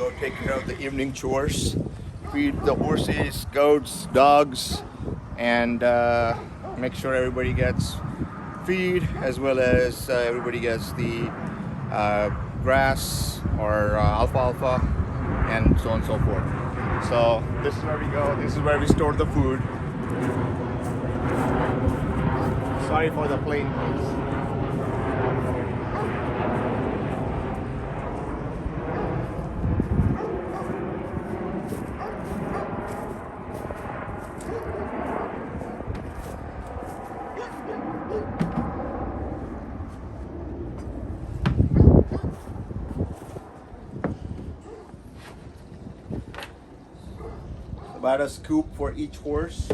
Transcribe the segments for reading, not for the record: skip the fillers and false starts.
go take care of the evening chores, feed the horses, goats, dogs, and make sure everybody gets feed as well as everybody gets the grass or alfalfa and so on and so forth. So this is where we go. This is where we store the food. Sorry for the plane noise. About a scoop for each horse.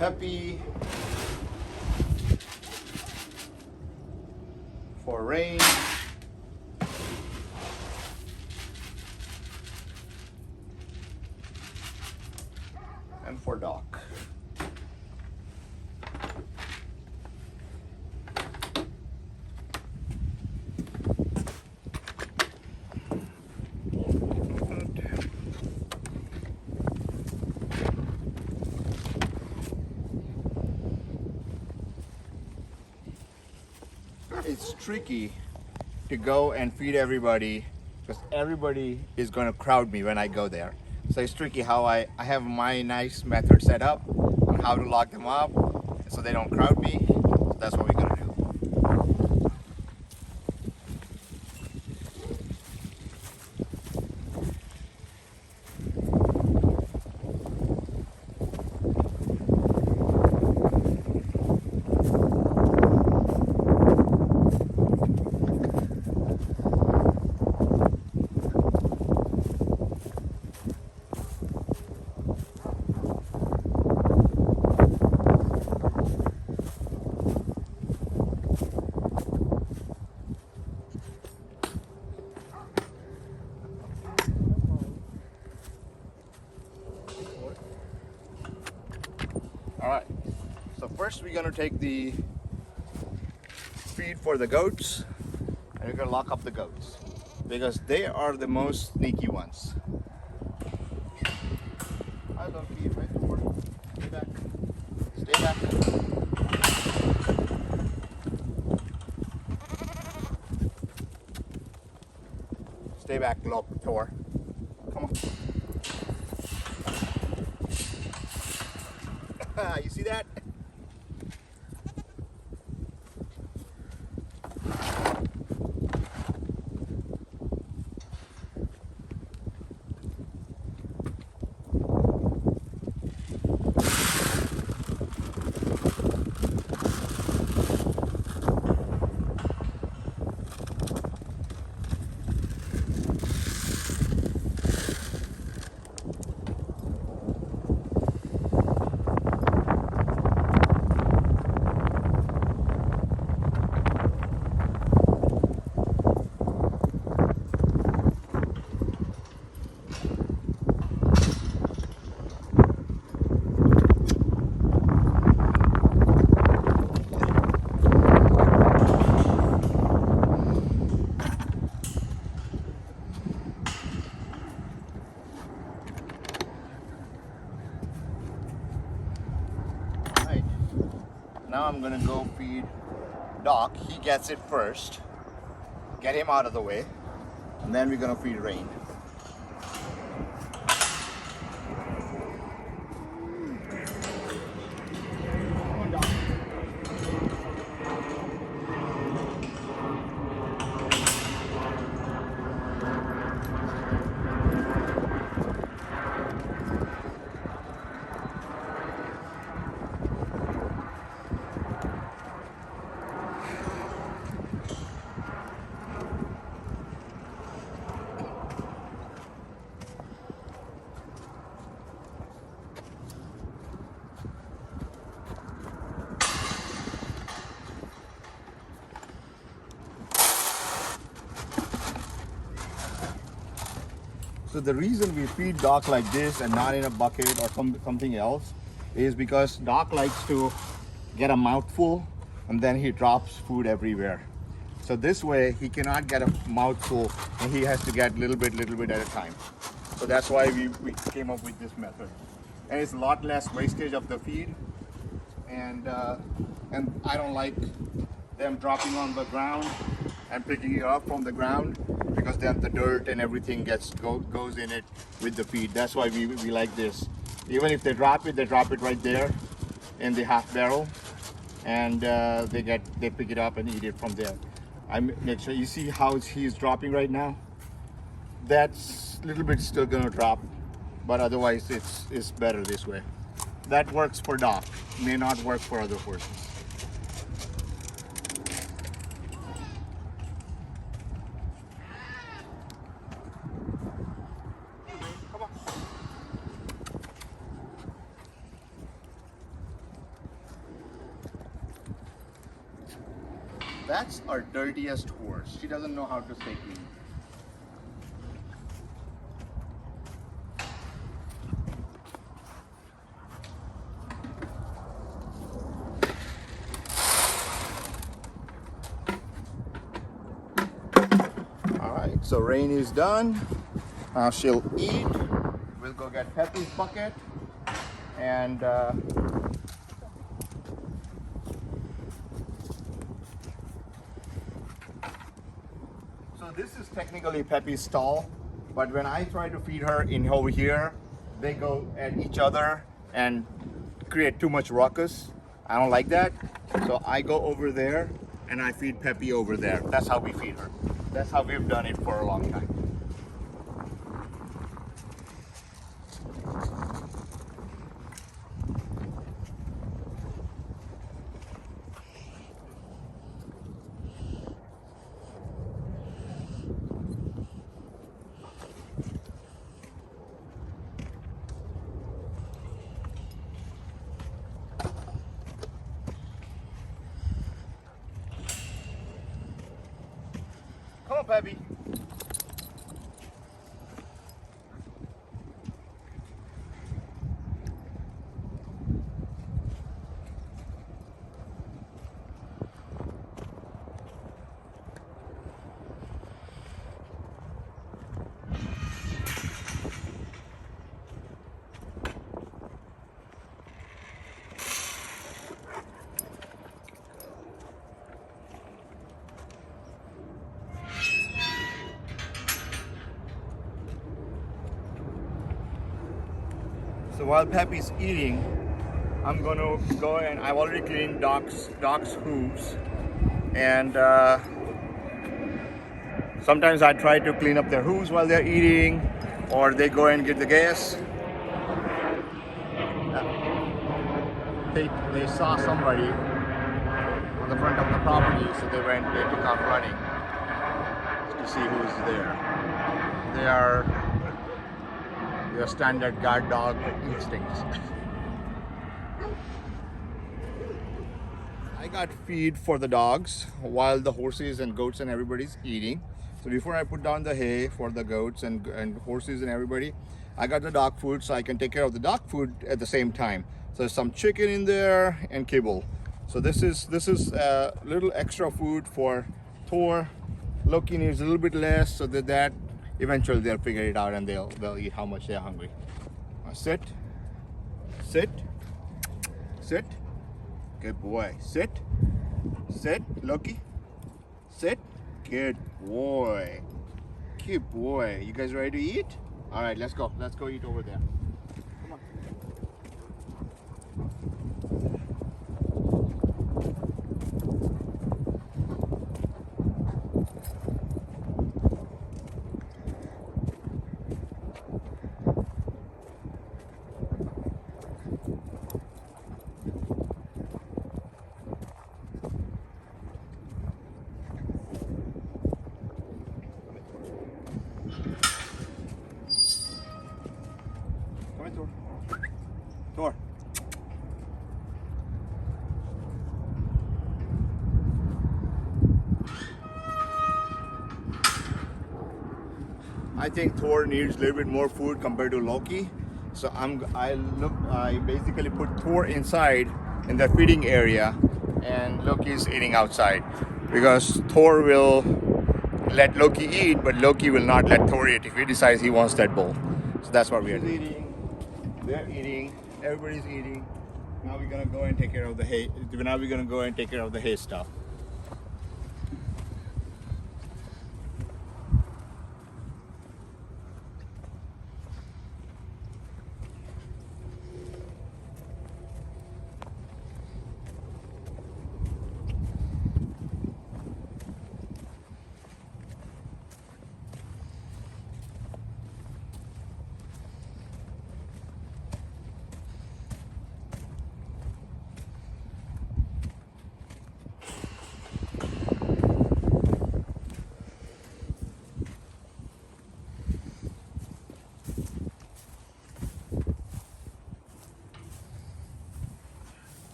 Peppy for Rain. And for Doc. It's tricky to go and feed everybody because everybody is going to crowd me when I go there. So it's tricky how I have my nice method set up on how to lock them up so they don't crowd me. So that's what we're going to do. All right, so first we're gonna take the feed for the goats and we're gonna lock up the goats because they are the most sneaky ones. I love feed, right? Stay back. Stay back. Stay back, Thor. Come on. You see that? Now I'm gonna go feed Doc. He gets it first. Get him out of the way. And then we're gonna feed Rain. Come on, Doc. So the reason we feed Doc like this and not in a bucket or something else is because Doc likes to get a mouthful and then he drops food everywhere. So this way he cannot get a mouthful and he has to get little bit at a time. So that's why we came up with this method. And it's a lot less wastage of the feed. And I don't like them dropping on the ground and picking it up from the ground, because then the dirt and everything goes in it with the feed. That's why we like this. Even if they drop it right there in the half barrel, and they pick it up and eat it from there. I make sure you see how he's dropping right now. That's a little bit still gonna drop, but otherwise it's better this way. That works for Doc, may not work for other horses. That's our dirtiest horse. She doesn't know how to stay clean. All right, so Rain is done. Now she'll eat. We'll go get Peppy's bucket and so this is technically Peppy's stall, but when I try to feed her in over here, they go at each other and create too much ruckus. I don't like that. So I go over there and I feed Peppy over there. That's how we feed her. That's how we've done it for a long time. Come on, Peppy. So while Peppy's eating, I'm gonna go and I've already cleaned Doc's hooves, and sometimes I try to clean up their hooves while they're eating, or they go and get the gas. They saw somebody on the front of the property, so they took off running to see who's there. They are your standard guard dog instincts. I got feed for the dogs while the horses and goats and everybody's eating. So before I put down the hay for the goats and horses and everybody, I got the dog food so I can take care of the dog food at the same time. So there's some chicken in there and kibble. So this is a little extra food for Thor. Loki needs a little bit less, so that eventually they'll figure it out and they'll eat how much they're hungry. Sit, sit, sit. Good boy. Sit, sit, Loki. Sit. Good boy. Good boy. You guys ready to eat? All right, let's go. Let's go eat over there. Come on. Thor. I think Thor needs a little bit more food compared to Loki. So I basically put Thor inside in the feeding area and Loki's eating outside. because Thor will let Loki eat, but Loki will not let Thor eat if he decides he wants that bowl. So that's what we are doing. Eating, they're eating, everybody's eating. Now we're gonna go and take care of the hay. Now we're gonna go and take care of the hay stuff.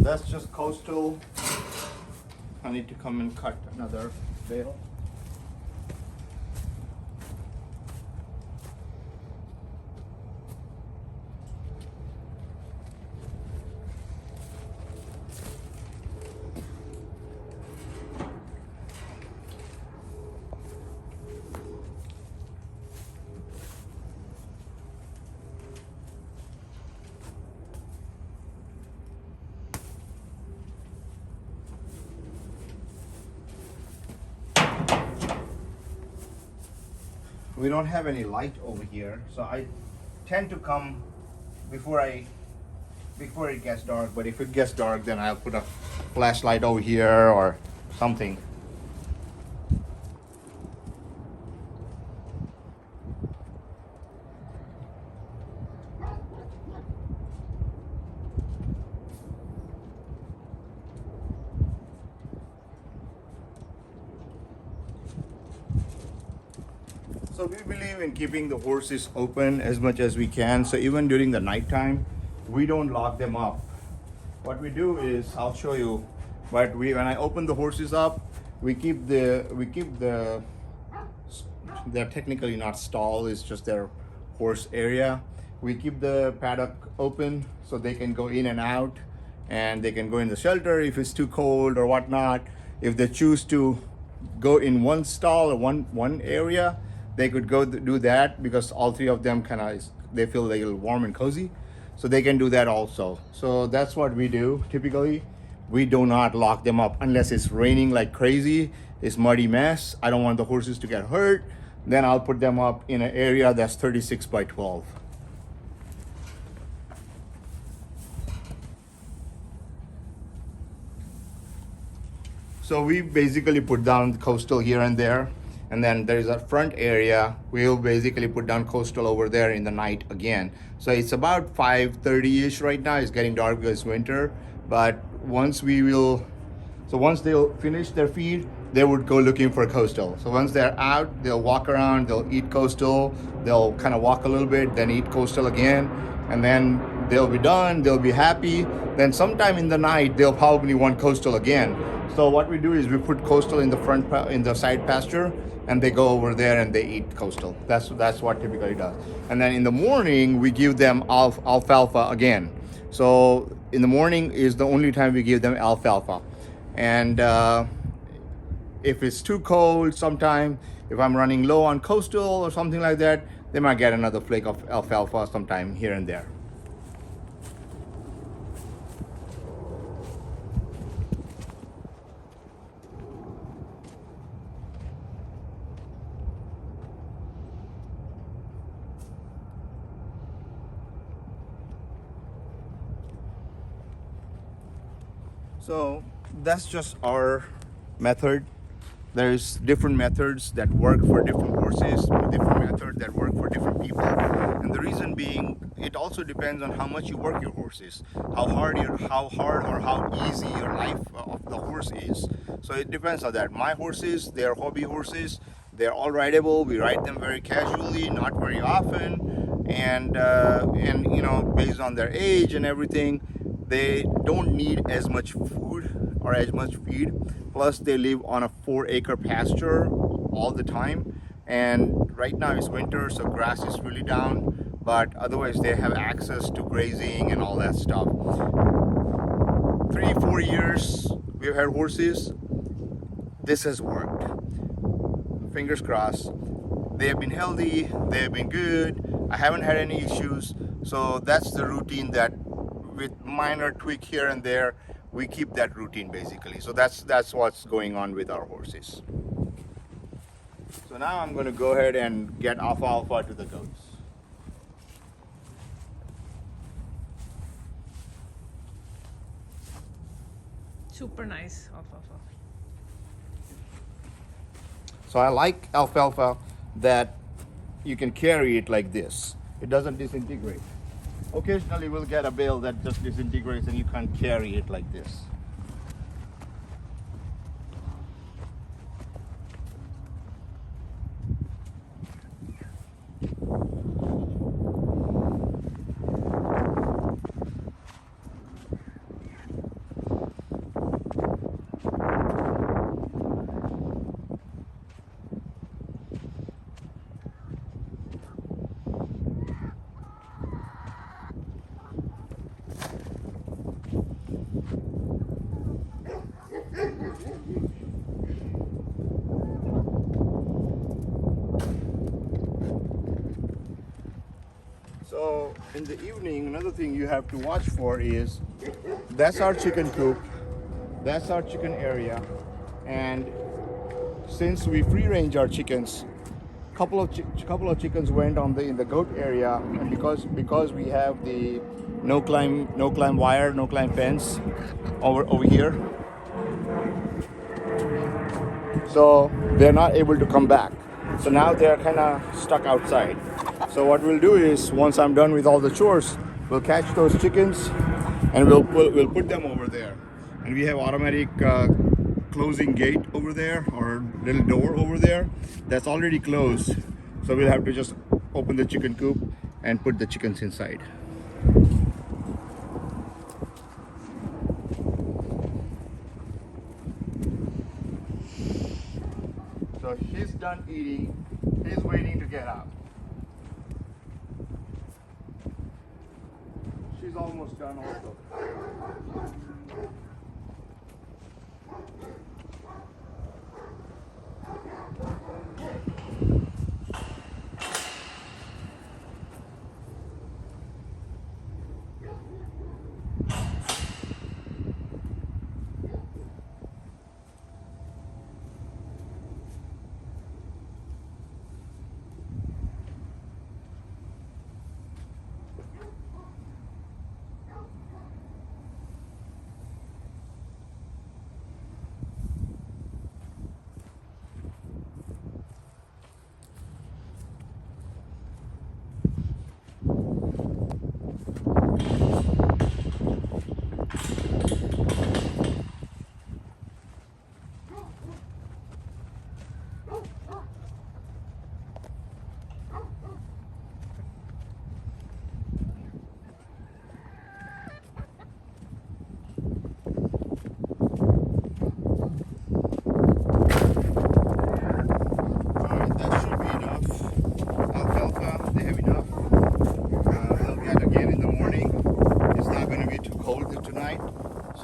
That's just coastal. I need to come and cut another bale. We don't have any light over here, so I tend to come before it gets dark. But if it gets dark, then I'll put a flashlight over here or something. So we believe in keeping the horses open as much as we can. So even during the nighttime, we don't lock them up. What we do is, I'll show you. But when I open the horses up, we keep the they're technically not stall. It's just their horse area. We keep the paddock open so they can go in and out, and they can go in the shelter if it's too cold or whatnot. If they choose to go in one stall or one area, they could go do that, because all three of them they feel a little warm and cozy, so they can do that also. So that's what we do typically. We do not lock them up unless it's raining like crazy, it's muddy mess, I don't want the horses to get hurt. Then I'll put them up in an area that's 36 by 12. So we basically put down coastal here and there, and then there is a front area. We'll basically put down coastal over there in the night again. So it's about 5:30-ish right now. It's getting dark because it's winter, but once they'll finish their feed, they would go looking for coastal. So once they're out, they'll walk around, they'll eat coastal, they'll kind of walk a little bit, then eat coastal again, and then they'll be done, they'll be happy. Then sometime in the night, they'll probably want coastal again. So what we do is we put coastal in the side pasture, and they go over there and they eat coastal. That's what typically does. And then in the morning, we give them alfalfa again. So in the morning is the only time we give them alfalfa. And if it's too cold sometime, if I'm running low on coastal or something like that, they might get another flake of alfalfa sometime here and there. So that's just our method. There's different methods that work for different horses, different methods that work for different people. And the reason being, it also depends on how much you work your horses, how hard or how easy your life of the horse is. So it depends on that. My horses, they're hobby horses. They're all rideable. We ride them very casually, not very often. And based on their age and everything, they don't need as much food or as much feed. Plus they live on a 4-acre pasture all the time, and right now it's winter, so grass is really down, but otherwise they have access to grazing and all that stuff. 3-4 years we've had horses, this has worked. Fingers crossed. They have been healthy, they have been good. I haven't had any issues. So that's the routine that, with minor tweak here and there, we keep that routine basically. So that's what's going on with our horses. So now I'm going to go ahead and get alfalfa to the goats. Super nice alfalfa. So I like alfalfa that you can carry it like this. It doesn't disintegrate. Occasionally we'll get a bale that just disintegrates and you can't carry it like this. So in the evening, another thing you have to watch for is, that's our chicken coop, that's our chicken area, and since we free range our chickens, couple of chickens went on in the goat area, and because we have the no climb wire, no climb fence over here, so they're not able to come back. So now they're kind of stuck outside. So what we'll do is, once I'm done with all the chores, we'll catch those chickens and we'll put them over there. And we have automatic closing gate over there, or little door over there that's already closed. So we'll have to just open the chicken coop and put the chickens inside. So she's done eating, he's waiting to get out. She's almost done also.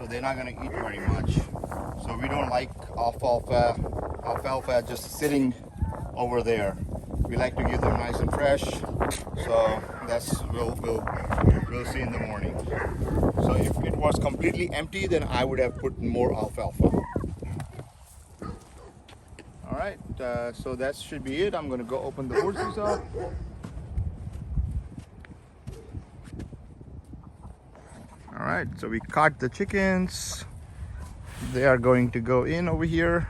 They're not going to eat very much, so we don't like alfalfa just sitting over there. We like to give them nice and fresh, so that's we'll see in the morning. So if it was completely empty, then I would have put more alfalfa. All right, so that should be it. I'm going to go open the horses up. All right, so we caught the chickens. They are going to go in over here.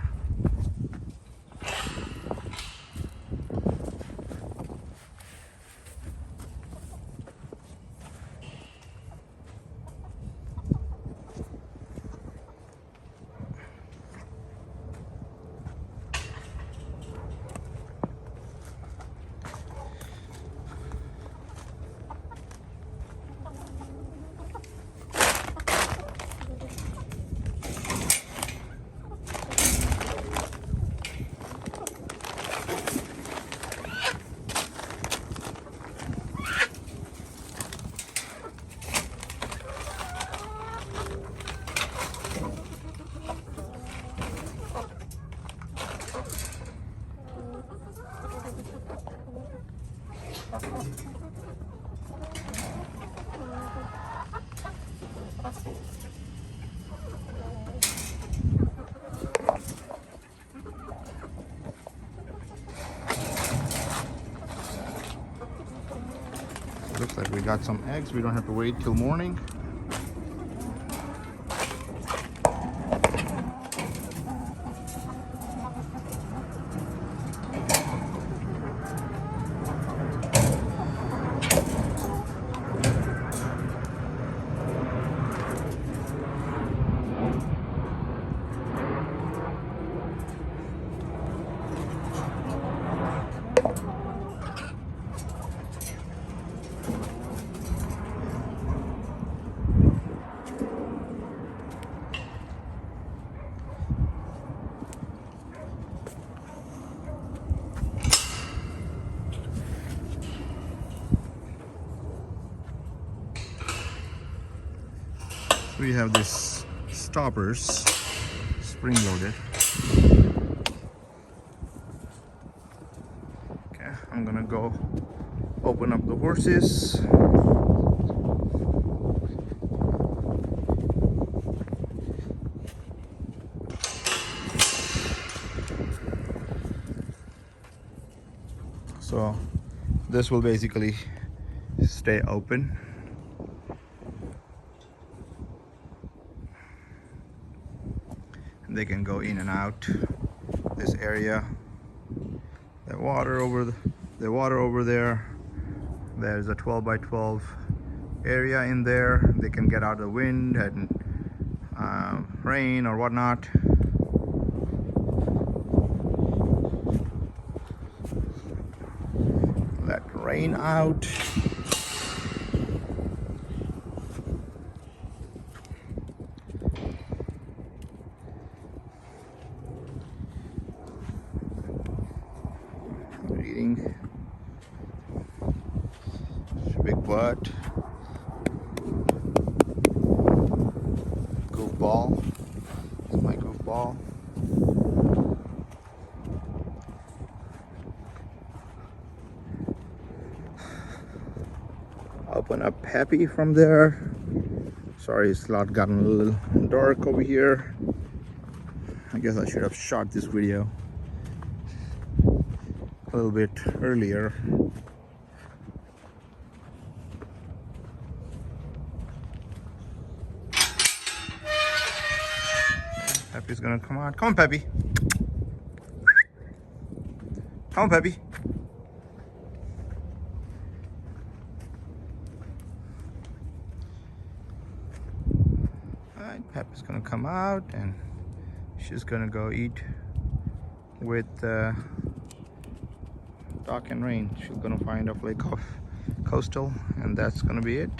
Looks like we got some eggs. We don't have to wait till morning. We have this stoppers, spring loaded. Okay, I'm gonna go open up the horses. So this will basically stay open. They can go in and out this area. The water over there. There's a 12 by 12 area in there. They can get out of the wind and rain or whatnot. Let rain out. Eating. Big butt. Goofball. This is my goofball. Open up Happy from there. Sorry, it's not gotten a little dark over here. I guess I should have shot this video a little bit earlier. Peppy's gonna come out. Come on, Peppy. Come on, Peppy. Alright, Peppy's gonna come out and she's gonna go eat with Doc and Rain. She's gonna find a lake of coastal, and that's gonna be it.